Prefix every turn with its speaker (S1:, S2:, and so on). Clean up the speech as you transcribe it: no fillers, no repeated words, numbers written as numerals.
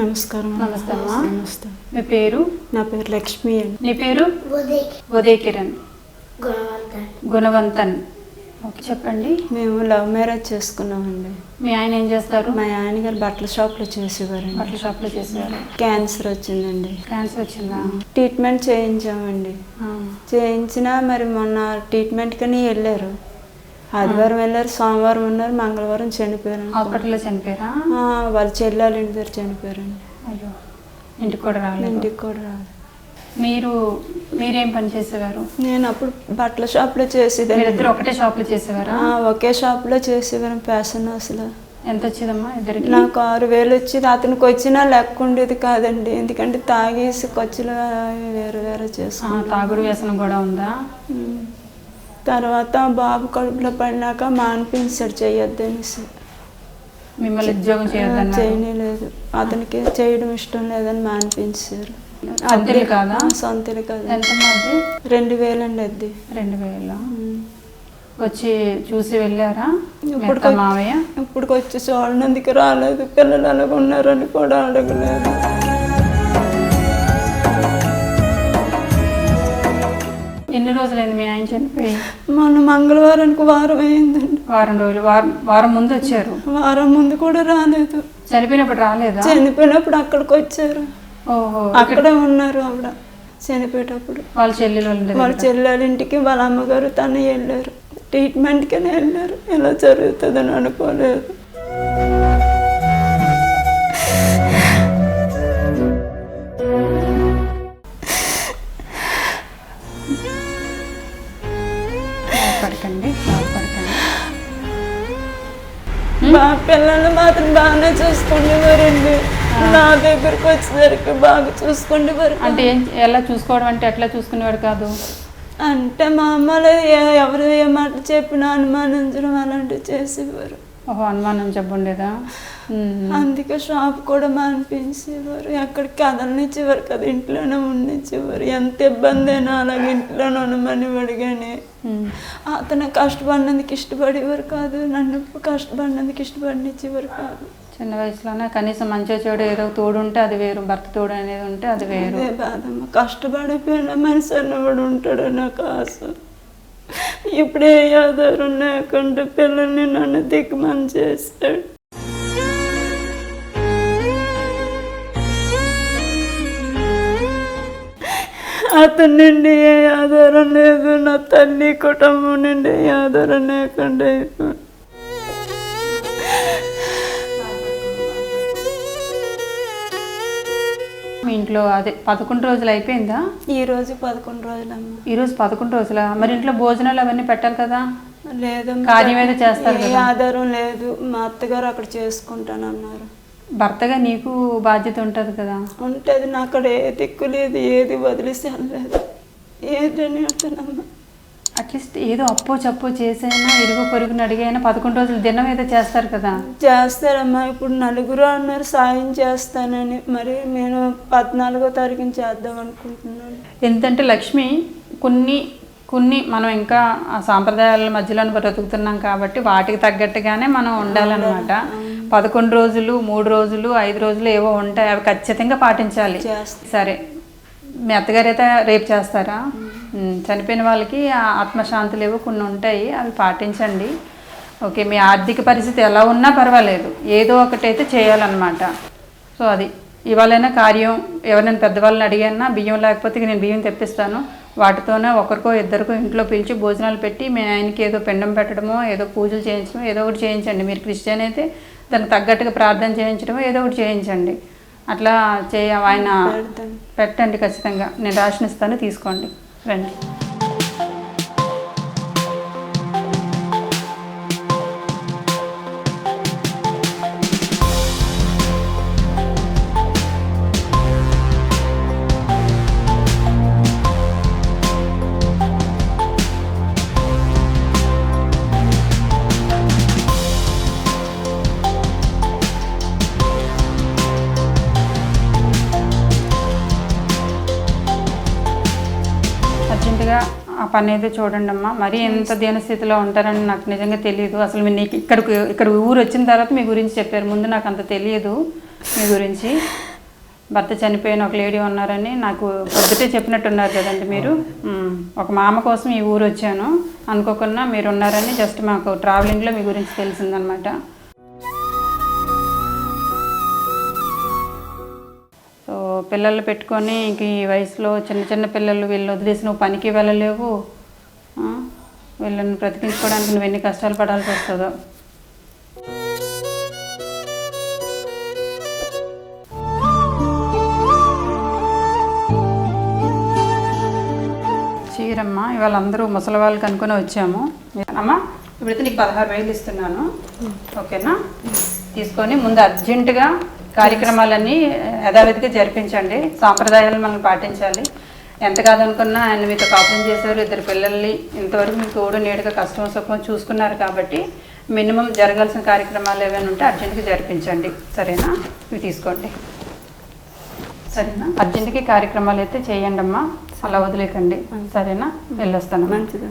S1: నమస్కారం.
S2: నమస్తే అమ్మా.
S1: నమస్తే.
S2: మీ పేరు?
S1: నా పేరు లక్ష్మి అండి.
S2: నీ పేరు? ఉదయ్ కిరణ్ గుణవంతన్. ఓకే, చెప్పండి.
S1: మేము లవ్ మ్యారేజ్ చేసుకున్నామండి.
S2: మీ ఆయన ఏం చేస్తారు?
S1: మా ఆయన గారు బట్టల షాప్లో చేసేవారండి.
S2: బట్టల షాప్లో చేసేవారు.
S1: క్యాన్సర్ వచ్చిందండి.
S2: క్యాన్సర్ వచ్చిందా?
S1: ట్రీట్మెంట్ చేయించామండి. చేయించినా మరి మొన్న ట్రీట్మెంట్ కని వెళ్ళారు. ఆదివారం వెళ్ళారు, సోమవారం ఉన్నారు, మంగళవారం చనిపోయారు.
S2: హాస్పిటల్లో చనిపోయారా?
S1: వాళ్ళ చెల్లెళ్ళ ఇంటి దగ్గర చనిపోయారండి.
S2: అయ్యో, ఇంటికి కూడా రాలేదు.
S1: ఇంటికి కూడా రాలేదు.
S2: మీరేం పని చేసేవారు?
S1: నేను అప్పుడు బట్టల షాప్లో చేసేదాన్ని.
S2: ఇద్దరు ఒకటే షాప్లో చేసేవారా?
S1: ఒకే షాప్లో చేసేవారు. ఫ్యాషన్ హౌస్లో.
S2: ఎంత వచ్చేదమ్మా ఇద్దరికి?
S1: నాకు 6,000 వచ్చేది. అతనికి వచ్చినా లెక్క ఉండేది కాదండి. ఎందుకంటే తాగేసి ఖర్చులు వేరు వేరే చేసుకుని.
S2: తాగుడు వ్యసనం కూడా ఉందా?
S1: తర్వాత బాబు కడుపులో పడినాక మానిపించాడు చేయొద్దనేసి.
S2: మిమ్మల్ని ఉద్యోగం
S1: చేయలేదు. అతనికి చేయడం ఇష్టం లేదని మానిపించారు.
S2: అద్దెలు కాదా?
S1: సొంతలు కాదు.
S2: ఎంత?
S1: 2,000 అండి అద్దె.
S2: 2,000 వచ్చి చూసి వెళ్ళారా? మావయ్య
S1: ఇప్పుడు వచ్చి చూడనందుకు రాలేదు. పిల్లలు అలాగ ఉన్నారని కూడా అడగలేదు.
S2: ఎన్ని రోజులైంది మీ ఆయన చనిపోయి?
S1: మొన్న మంగళవారానికి వారం అయిందండి.
S2: వారం రోజులు. వారం ముందు వచ్చారు?
S1: వారం ముందు కూడా రాలేదు.
S2: చనిపోయినప్పుడు రాలేదా?
S1: చనిపోయినప్పుడు అక్కడికి వచ్చారు.
S2: ఓహో,
S1: అక్కడే ఉన్నారు ఆవిడ చనిపోయేటప్పుడు.
S2: వాళ్ళ
S1: చెల్లెల ఇంటికి వాళ్ళ అమ్మగారు తను వెళ్ళారు. ట్రీట్మెంట్కనే వెళ్ళారు. ఇలా జరుగుతుందని అనుకోలేదు. పిల్లల్ని మాత్రం బాగానే చూసుకునేవారండి. నా దగ్గరకు వచ్చేసరికి బాగా చూసుకునేవారు.
S2: అంటే ఎలా చూసుకోవడం అంటే ఎట్లా చూసుకునేవాడు కాదు?
S1: అంటే మా అమ్మలో ఎవరు ఏ మాట చెప్పినా అనుమానించడం అలాంటివి చేసేవారు.
S2: ఓహో, అనుమానం చెప్పండేదా?
S1: అందుకే షాప్ కూడా మానిపించేవారు. ఎక్కడికి కదలనిచ్చేవారు కదా, ఇంట్లోనే ఉండిచ్చేవారు. ఎంత ఇబ్బంది అయినా అలాగే ఇంట్లోనే ఉండమనేవాడు. కానీ అతను కష్టపడినందుకు ఇష్టపడేవారు కాదు. నన్ను కష్టపడినందుకు ఇష్టపడినిచ్చేవారు కాదు.
S2: చిన్న వయసులోనే కనీసం మంచిగా చెడు ఏదో తోడు ఉంటే అది వేరు, భర్త తోడు అనేది ఉంటే అది వేరు.
S1: అదే బాధమ్మ. కష్టపడిపోయిన మనిషి అన్నవాడు ఉంటాడు నాకు ఆశ. ఇప్పుడే ఆధారం లేకుండా పిల్లల్ని నన్ను దిక్కుమని చేస్తాడు. అతని నుండి ఏ ఆధారం లేదు. నా తల్లి కుటుంబం నుండి ఏ ఆధారం లేకుండా
S2: మీ ఇంట్లో అదే 11 రోజులు అయిపోయిందా?
S1: ఈరోజు 11 రోజులమ్మ.
S2: ఈరోజు 11 రోజులా? మరి ఇంట్లో భోజనాలు అవన్నీ పెట్టాలి కదా?
S1: లేదమ్మా,
S2: కార్యం ఏదో చేస్తారు కదా.
S1: ఆధారం లేదు. మా అత్తగారు అక్కడ చేసుకుంటానన్నారు.
S2: భర్తగా నీకు బాధ్యత ఉంటుంది కదా?
S1: ఉంటుంది. నాకు అక్కడ ఏ దిక్కు లేదు. ఏది వదిలేసి అనలేదు. ఏదని అంటున్నామ్మా.
S2: అట్లీస్ట్ ఏదో అప్పో చప్పో చేసైనా ఇరుగు పొరుగుని అడిగైనా 11 రోజులు దినం ఏదో చేస్తారు కదా?
S1: చేస్తారమ్మా. ఇప్పుడు నలుగురు అన్నారు సాయం చేస్తానని. మరి నేను 14వ తారీఖున చేద్దాం అనుకుంటున్నాను.
S2: ఎందుకంటే లక్ష్మి కొన్ని మనం ఇంకా ఆ సాంప్రదాయాల మధ్యలో బ్రతుకుతున్నాం కాబట్టి వాటికి తగ్గట్టుగానే మనం ఉండాలన్నమాట. 11 రోజులు, 3 రోజులు, 5 రోజులు ఏవో ఉంటాయి, అవి ఖచ్చితంగా పాటించాలి. సరే, మీ అత్తగారు అయితే రేపు చేస్తారా? చనిపోయిన వాళ్ళకి ఆత్మశాంతులు ఏవో కొన్ని ఉంటాయి, అవి పాటించండి. ఓకే, మీ ఆర్థిక పరిస్థితి ఎలా ఉన్నా పర్వాలేదు, ఏదో ఒకటైతే చేయాలన్నమాట. సో అది ఇవాళైనా కార్యం ఎవరైనా పెద్దవాళ్ళని అడిగానా, బియ్యం లేకపోతే నేను బియ్యం తెప్పిస్తాను, వాటితోనే ఒకరికో ఇద్దరికో ఇంట్లో పిలిచి భోజనాలు పెట్టి మీ ఆయనకి ఏదో పిండం పెట్టడమో, ఏదో పూజలు చేయించడమో ఏదో ఒకటి చేయించండి. మీరు క్రిస్టియన్ అయితే దానికి తగ్గట్టుగా ప్రార్థన చేయించడమో ఏదో ఒకటి చేయించండి. అట్లా ఆయన పెట్టండి ఖచ్చితంగా. నేను రాషన్ ఇస్తాను, తీసుకోండి, రండి. అర్జెంటుగా ఆ పని ఏదో చూడండి అమ్మా. మరీ ఎంత దీనస్థితిలో ఉంటారని నాకు నిజంగా తెలియదు. అసలు మీరు ఇక్కడ ఊరు వచ్చిన తర్వాత మీ గురించి చెప్పారు, ముందు నాకు అంత తెలియదు మీ గురించి. భర్త చనిపోయిన ఒక లేడీ ఉన్నారని నాకు పొద్దుటే చెప్పినట్టున్నారు కదండి మీరు. ఒక మామ కోసం ఈ ఊరు వచ్చాను, అనుకోకుండా మీరు ఉన్నారని జస్ట్ మాకు ట్రావెలింగ్లో మీ గురించి తెలిసిందనమాట. సో పిల్లలు పెట్టుకొని ఇంక ఈ వయసులో చిన్న చిన్న పిల్లలు వీళ్ళు వదిలేసి నువ్వు పనికి వెళ్ళలేవు, వీళ్ళని బ్రతికించుకోవడానికి నువ్వు ఎన్ని కష్టాలు పడాల్సి వస్తుందో. చీరమ్మ ఇవాళ అందరూ ముసలి వాళ్ళకి అనుకుని వచ్చాము. అమ్మ ఇప్పుడైతే నీకు 16,000 ఇస్తున్నాను, ఓకేనా? తీసుకొని ముందు అర్జెంటుగా కార్యక్రమాలన్నీ యథావిధిగా జరిపించండి. సాంప్రదాయాలు మనం పాటించాలి. ఎంత కాదనుకున్నా ఆయన మీతో కాపురం చేశారు, 2 పిల్లల్ని ఇంతవరకు మీకు తోడు నీడుగా కష్టం సుఖం చూసుకున్నారు కాబట్టి మినిమం జరగాల్సిన కార్యక్రమాలు ఏమైనా ఉంటే అర్జెంటుగా జరిపించండి, సరేనా? ఇవి తీసుకోండి, సరేనా? అర్జెంటుగా కార్యక్రమాలు అయితే చేయండి అమ్మా, అలా వదిలేకండి, సరేనా? వెళ్ళొస్తాను.
S1: మంచిది.